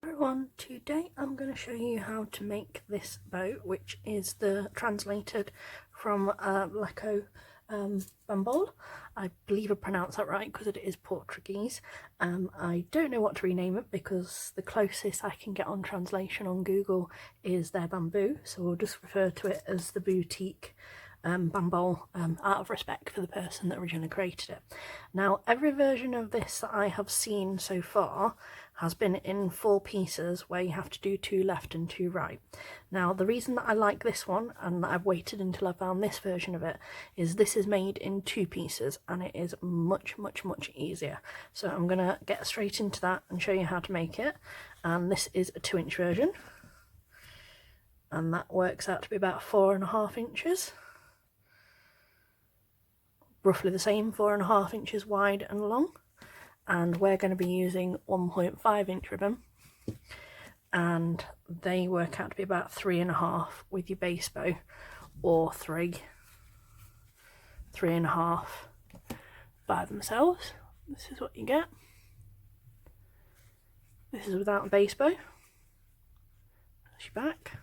Everyone, today I'm going to show you how to make this bow, which is translated from Leco Bambolè. I believe I pronounced that right because it is Portuguese. I don't know what to rename it because the closest I can get on translation on Google is their bamboo, so we'll just refer to it as the boutique Bambolè, out of respect for the person that originally created it. Now, every version of this that I have seen so far has been in 4 pieces where you have to do 2 left and 2 right. Now, the reason that I like this one and that I've waited until I found this version of it is this is made in 2 pieces and it is much easier. So I'm going to get straight into that and show you how to make it. And this is a 2-inch version, and that works out to be about 4.5 inches. Roughly the same, 4.5 inches wide and long, and we're going to be using 1.5 inch ribbon, and they work out to be about 3.5 with your base bow, or 3.5 by themselves. This is what you get. This is without a base bow. That's your back.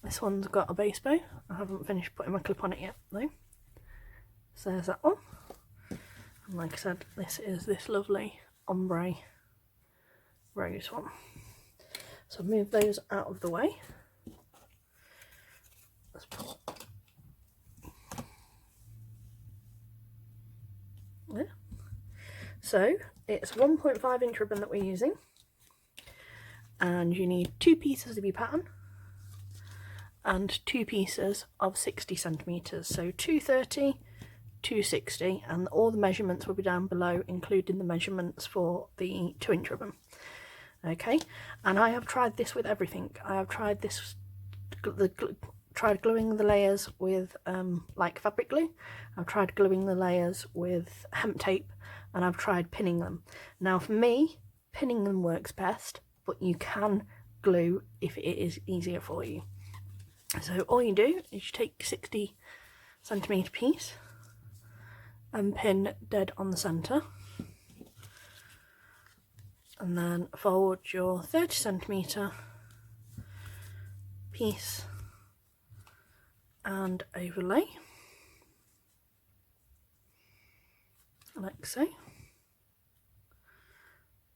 This one's got a base bow. I haven't finished putting my clip on it yet though. So there's that one, and like I said, this is this lovely ombre rose one. So move those out of the way. Let's put there. So it's 1.5 inch ribbon that we're using, and you need 2 pieces of your pattern and 2 pieces of 60 centimeters, so 230, 260, and all the measurements will be down below, including the measurements for the 2-inch ribbon. Okay, and I have tried this with everything. I have tried this, tried gluing the layers with like fabric glue. I've tried gluing the layers with hemp tape, and I've tried pinning them. Now for me, pinning them works best, but you can glue if it is easier for you. So all you do is you take 60 centimeter piece and pin dead on the centre, and then fold your 30 centimeter piece and overlay like so.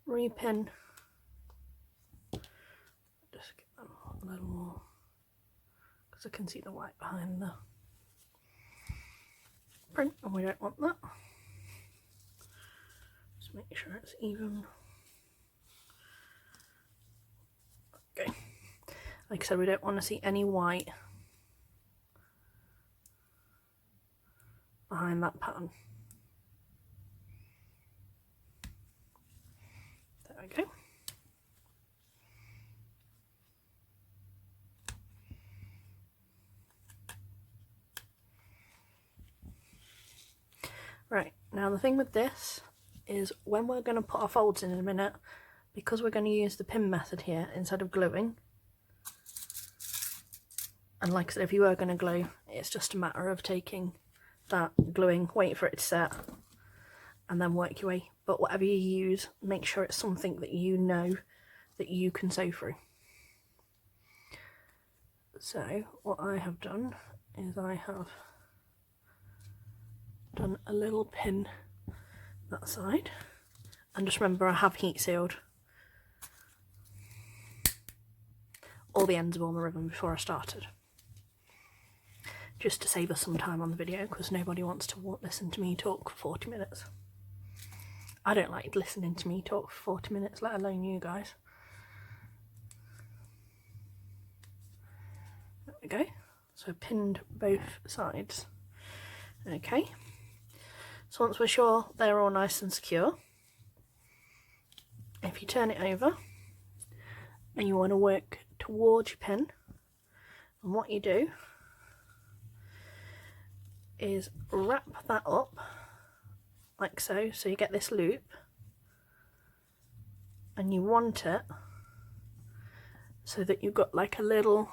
Repin, just get them a little more because I can see the white behind the print, and we don't want that. Just make sure it's even. Okay, like I said, we don't want to see any white behind that pattern. There we go. Right, now the thing with this is when we're going to put our folds in a minute, because we're going to use the pin method here instead of gluing, and like I said, if you were going to glue, it's just a matter of taking that, gluing, wait for it to set, and then work your way. But whatever you use, make sure it's something that you know that you can sew through. So what I have done is I have done a little pin that side, and just remember I have heat sealed all the ends of all my ribbon before I started, just to save us some time on the video, because nobody wants to listen to me talk for 40 minutes. I don't like listening to me talk for 40 minutes, let alone you guys. There we go. So pinned both sides. Okay. So once we're sure they're all nice and secure, if you turn it over and you want to work towards your pin, and what you do is wrap that up like so, so you get this loop, and you want it so that you've got like a little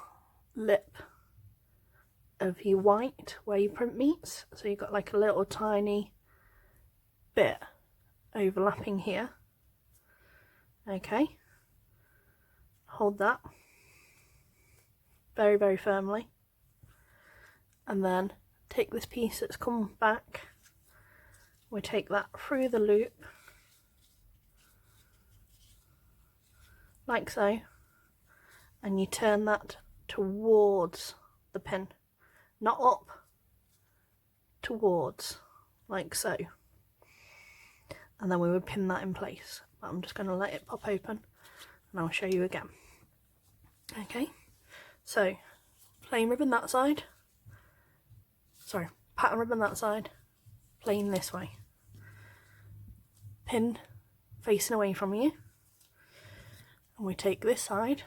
lip of your white where your print meets, so you've got like a little tiny bit overlapping here. Okay, hold that very, very firmly, and then take this piece that's come back, we take that through the loop like so, and you turn that towards the pin, not up, towards, like so, and then we would pin that in place. But I'm just going to let it pop open and I'll show you again. Okay, so plain ribbon that side, sorry, pattern ribbon that side, plain this way, pin facing away from you, and we take this side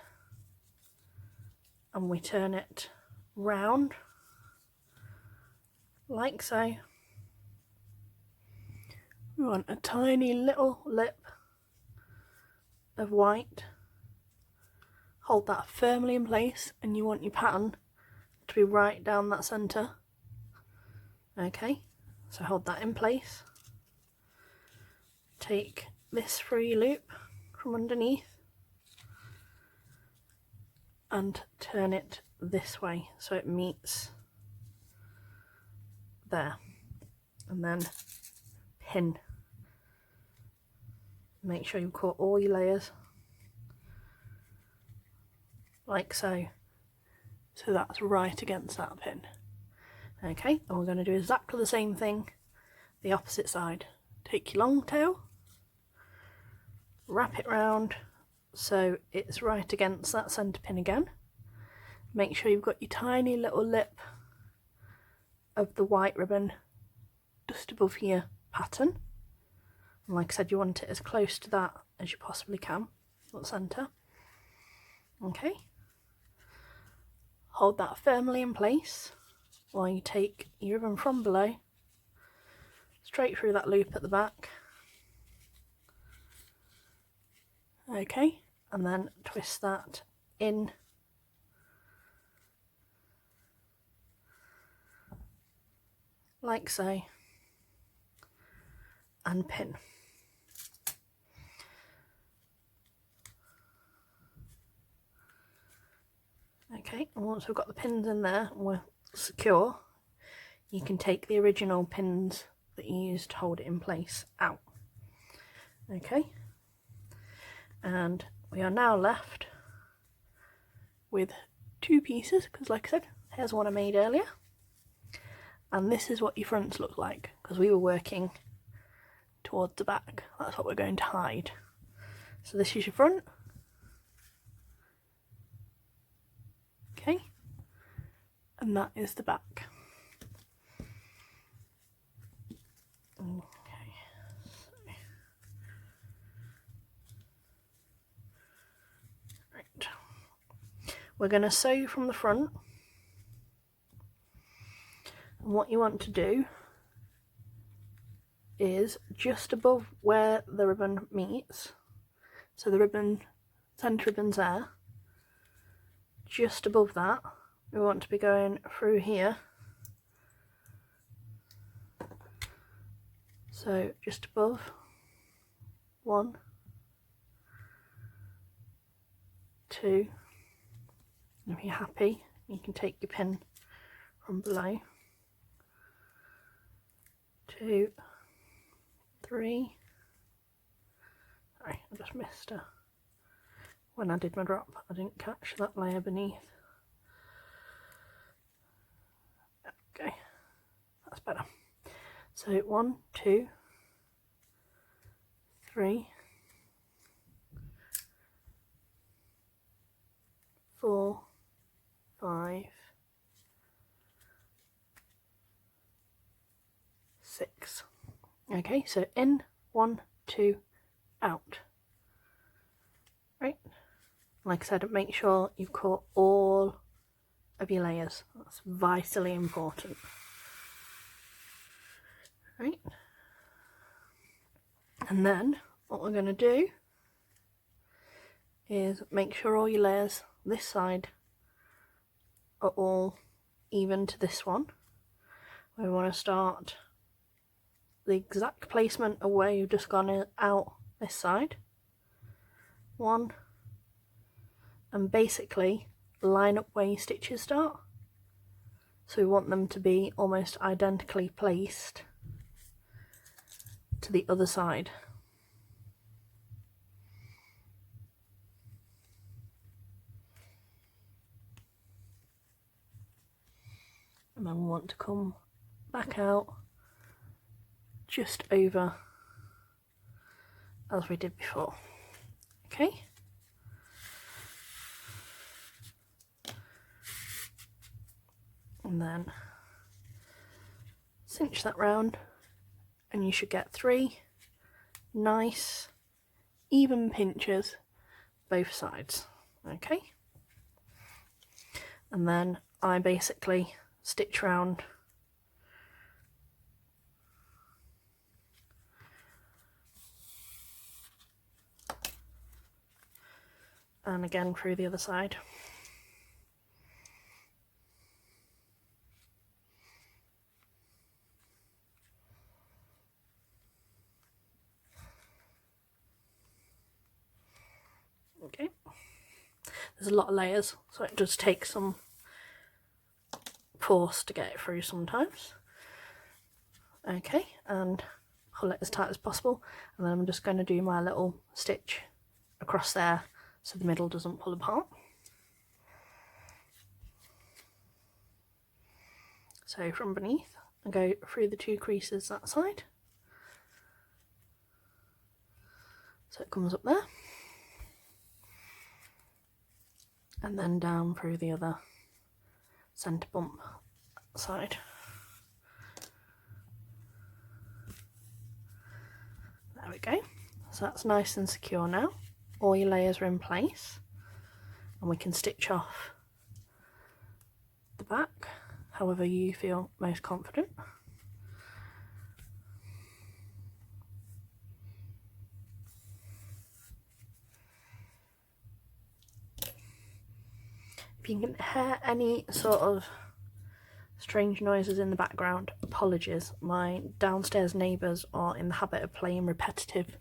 and we turn it round like so. We want a tiny little lip of white. Hold that firmly in place, and you want your pattern to be right down that centre. Okay, so hold that in place. Take this through your loop from underneath and turn it this way so it meets there, and then pin. Make sure you cut all your layers like so, so that's right against that pin. Okay, and we're going to do exactly the same thing the opposite side. Take your long tail, wrap it round so it's right against that centre pin again. Make sure you've got your tiny little lip of the white ribbon just above your pattern, and like I said, you want it as close to that as you possibly can, that centre. Okay, hold that firmly in place while you take your ribbon from below straight through that loop at the back. Okay, and then twist that in like so and pin. Okay, and once we've got the pins in there and we're secure, you can take the original pins that you used to hold it in place out. Okay, and we are now left with two pieces, because like I said, here's one I made earlier, and this is what your fronts look like, because we were working towards the back. That's what we're going to hide. So this is your front. Okay, and that is the back. Okay, so right, we're going to sew from the front, and what you want to do is just above where the ribbon meets, so the ribbon, centre ribbon's there, just above that we want to be going through here, so just above, 1, 2, and if you're happy you can take your pin from below, 2, 3, sorry I just missed her. When I did my drop, I didn't catch that layer beneath. Okay, that's better. So 1, 2, 3, 4, 5, 6. Okay, so in, 1, 2, out. Right. Like I said, make sure you've cut all of your layers. That's vitally important. Right. And then what we're going to do is make sure all your layers this side are all even to this one. We want to start the exact placement of where you've just gone out this side, 1, and basically line up where your stitches start. So we want them to be almost identically placed to the other side. And then we want to come back out just over as we did before. Okay. And then cinch that round, and you should get 3 nice even pinches both sides. Okay. And then I basically stitch round and again through the other side. Okay, there's a lot of layers, so it does take some force to get it through sometimes. Okay, and pull it as tight as possible, and then I'm just going to do my little stitch across there so the middle doesn't pull apart. So from beneath, I go through the 2 creases that side, so it comes up there, and then down through the other centre bump side. There we go. So that's nice and secure now. All your layers are in place, and we can stitch off the back however you feel most confident. If you can hear any sort of strange noises in the background, apologies. My downstairs neighbours are in the habit of playing repetitive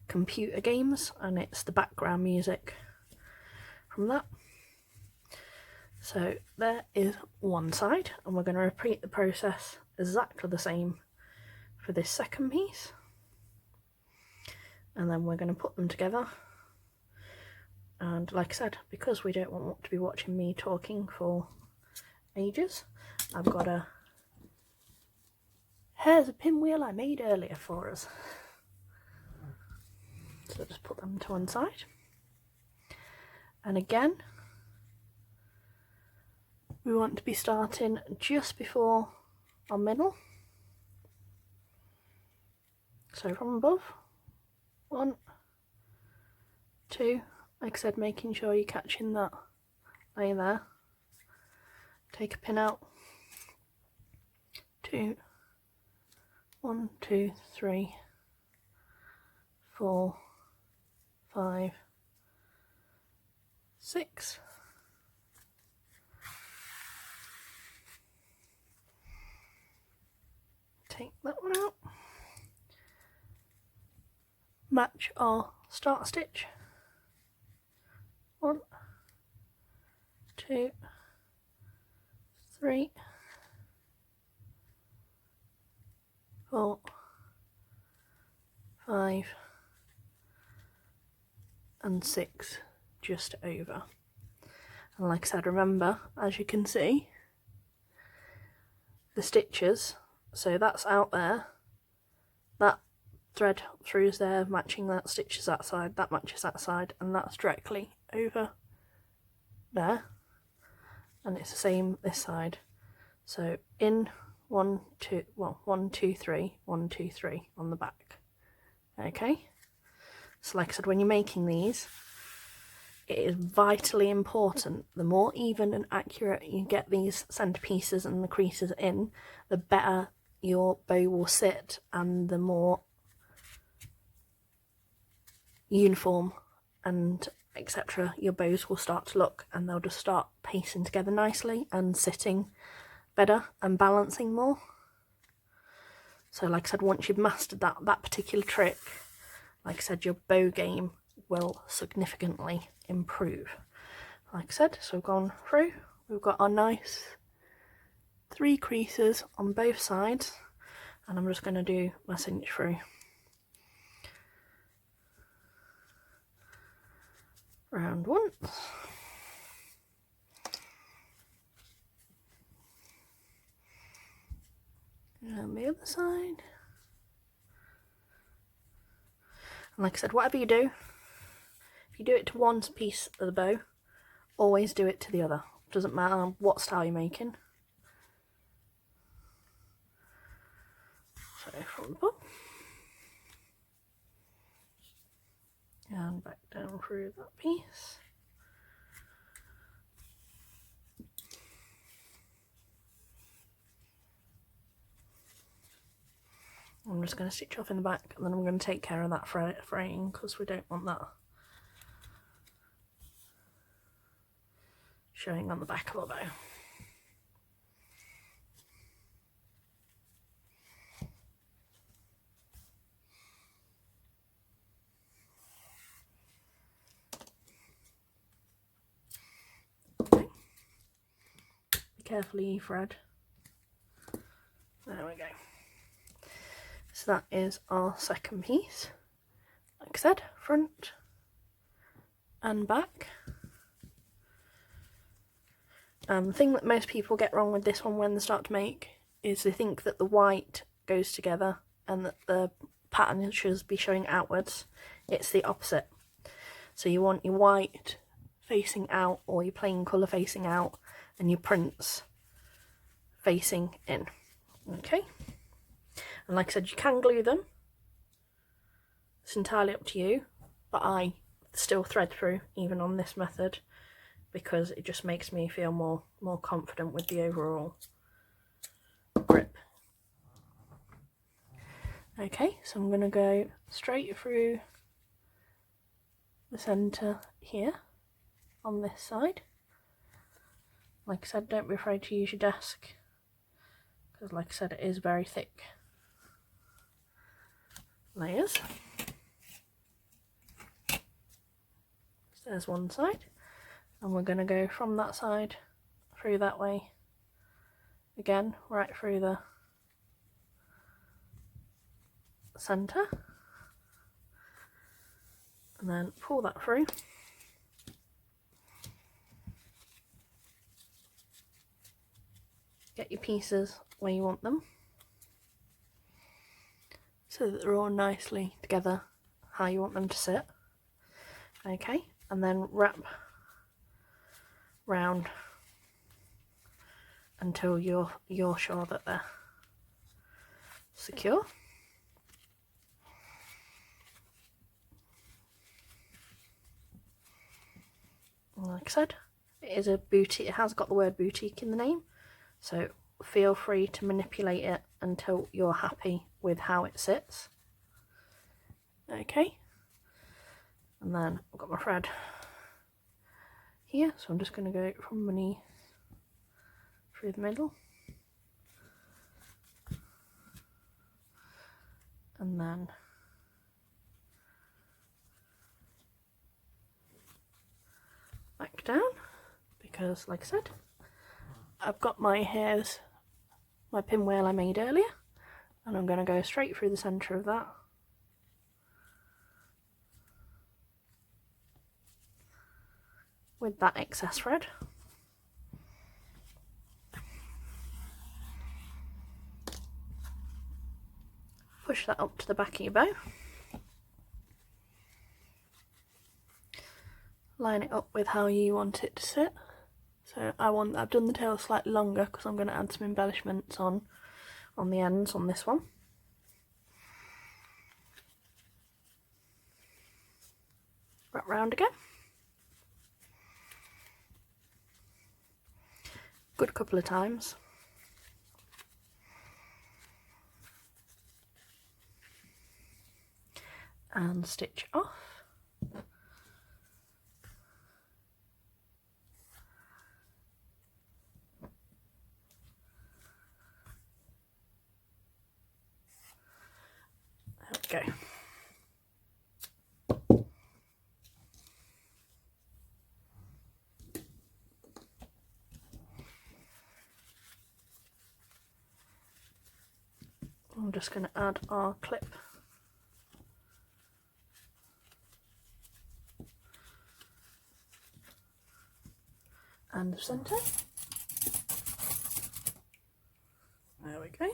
computer games, and it's the background music from that. So there is one side, and we're going to repeat the process exactly the same for this second piece, and then we're going to put them together. And like I said, because we don't want to be watching me talking for ages, I've got here's a pinwheel I made earlier for us. So just put them to one side, and again we want to be starting just before our middle, so from above, 1, 2, like I said, making sure you're catching that layer there. Take a pin out, 2, 1, 2, 3, 4, 5, 6. Take that one out. Match our start stitch. 1, 2, 3, 4, 5, and 6 just over. And like I said, remember, as you can see, the stitches, so that's out there, that thread throughs there matching that stitch is that side, that matches that side, and that's directly over there, and it's the same this side. So in 1, 2, well, 1, 2, 3, 1, 2, 3 on the back. Okay, so like I said, when you're making these, it is vitally important, the more even and accurate you get these centre pieces and the creases in, the better your bow will sit, and the more uniform and etc. your bows will start to look, and they'll just start pacing together nicely and sitting better and balancing more. So like I said, once you've mastered that particular trick, like I said, your bow game will significantly improve. Like I said, so we've gone through, we've got our nice 3 creases on both sides, and I'm just going to do my cinch through. Round once. And the other side. And like I said, whatever you do, if you do it to one piece of the bow, always do it to the other. Doesn't matter what style you're making. So from the top. And back down through that piece. I'm just going to stitch off in the back, and then I'm going to take care of that fraying because we don't want that showing on the back of the bow. Okay. Be careful you thread. There we go. So that is our second piece. Like I said, front and back. The thing that most people get wrong with this one when they start to make is they think that the white goes together and that the pattern should be showing outwards. It's the opposite. So you want your white facing out, or your plain colour facing out, and your prints facing in. Okay? And like I said, you can glue them. It's entirely up to you, but I still thread through even on this method because it just makes me feel more confident with the overall grip. Okay, so I'm going to go straight through the centre here on this side. Like I said, don't be afraid to use your desk because like I said, it is very thick layers. So there's one side, and we're going to go from that side through that way again, right through the centre, and then pull that through. Get your pieces where you want them so that they're all nicely together how you want them to sit. Okay, and then wrap round until you're sure that they're secure. Like I said, it is a boutique. It has got the word boutique in the name, so feel free to manipulate it until you're happy with how it sits. Okay, and then I've got my thread here, so I'm just going to go from beneath through the middle, and then back down, because like I said, I've got my hairs, my pinwheel I made earlier, and I'm going to go straight through the centre of that. With that excess thread. Push that up to the back of your bow. Line it up with how you want it to sit. So I've done the tail slightly longer because I'm going to add some embellishments on the ends on this one. Wrap round again. Good couple of times. And stitch off. There we go. I'm just going to add our clip and the centre. There we go.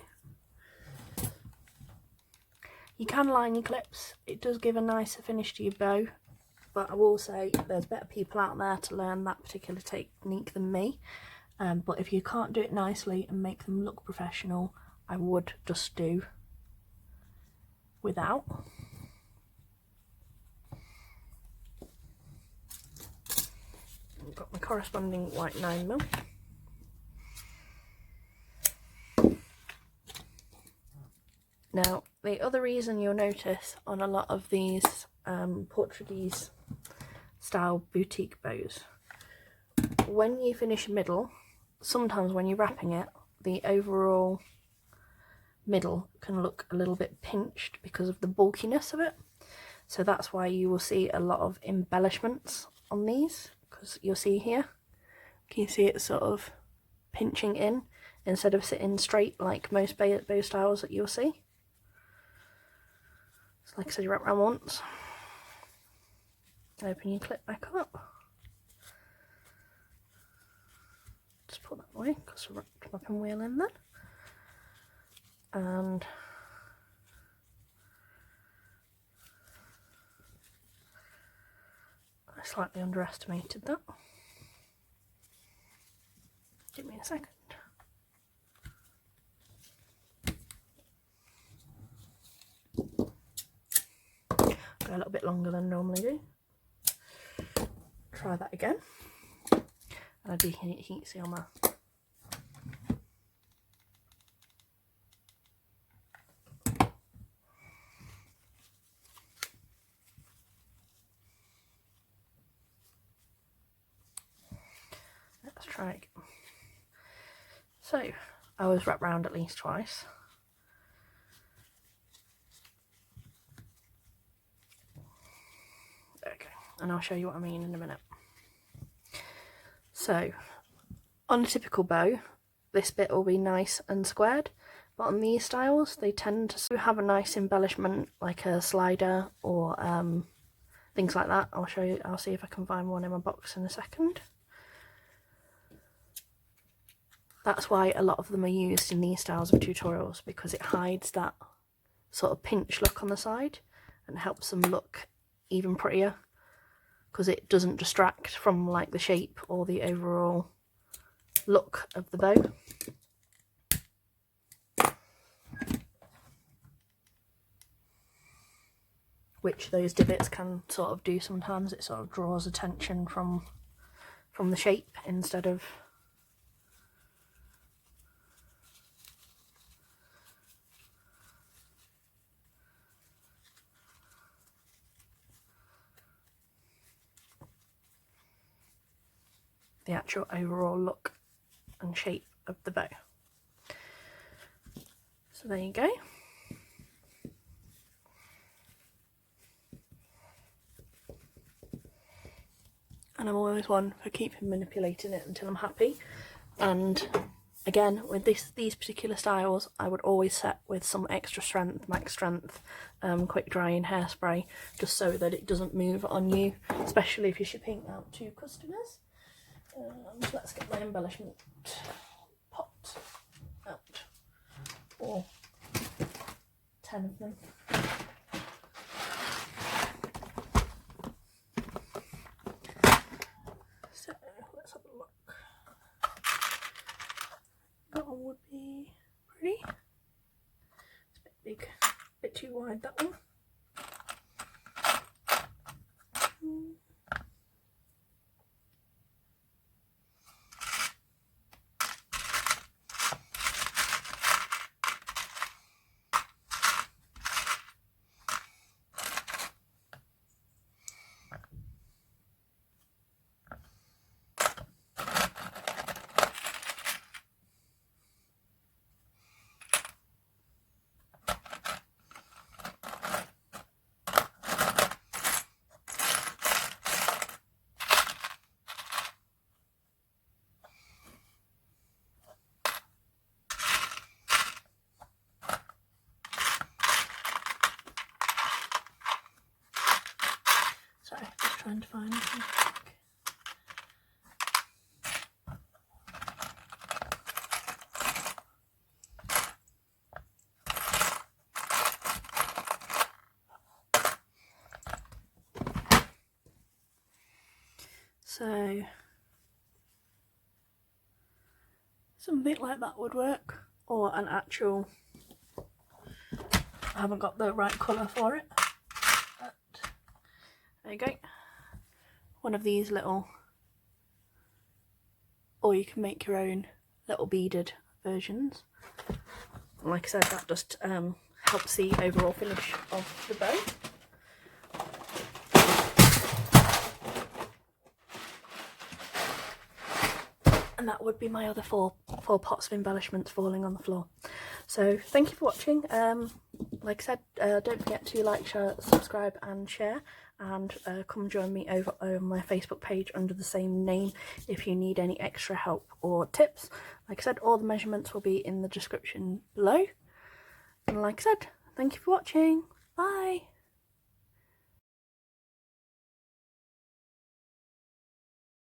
You can line your clips, it does give a nicer finish to your bow, but I will say there's better people out there to learn that particular technique than me. But if you can't do it nicely and make them look professional, I would just do without. I've got my corresponding white 9mm. Now, the other reason you'll notice on a lot of these Portuguese style boutique bows, when you finish a middle, sometimes when you're wrapping it, the overall middle can look a little bit pinched because of the bulkiness of it. So that's why you will see a lot of embellishments on these, because you'll see here, can you see it sort of pinching in instead of sitting straight like most bow styles that you'll see. So like I said, you wrap around once, open your clip back up, just put that away because I wrapped my pinwheel in then, and I slightly underestimated that. Give me a second. Go a little bit longer than I normally do. Try that again. And I do heat seal my let's try it again. So I always wrap round at least twice. Okay, and I'll show you what I mean in a minute. So on a typical bow, this bit will be nice and squared, but on these styles they tend to have a nice embellishment like a slider or things like that. I'll show you, I'll see if I can find one in my box in a second. That's why a lot of them are used in these styles of tutorials, because it hides that sort of pinch look on the side and helps them look even prettier, because it doesn't distract from like the shape or the overall look of the bow. Which those divots can sort of do sometimes. It sort of draws attention from the shape instead of the actual overall look and shape of the bow. So there you go. And I'm always one for keeping manipulating it until I'm happy. And again, with these particular styles, I would always set with some extra strength, max strength, quick drying hairspray, just so that it doesn't move on you, especially if you're shipping out to customers. Let's get my embellishment pot out, or 10 of them. So let's have a look. That one would be pretty. It's a bit big, a bit too wide, that one. trying to find something. So something like that would work, or an actual, I haven't got the right colour for it, but there you go, one of these little, or you can make your own little beaded versions. And like I said, that just helps the overall finish of the bow. And that would be my other four pots of embellishments falling on the floor. So thank you for watching. Like I said, don't forget to like, share, subscribe and share, and come join me over on my Facebook page under the same name if you need any extra help or tips. Like I said, all the measurements will be in the description below. And like I said, thank you for watching. Bye!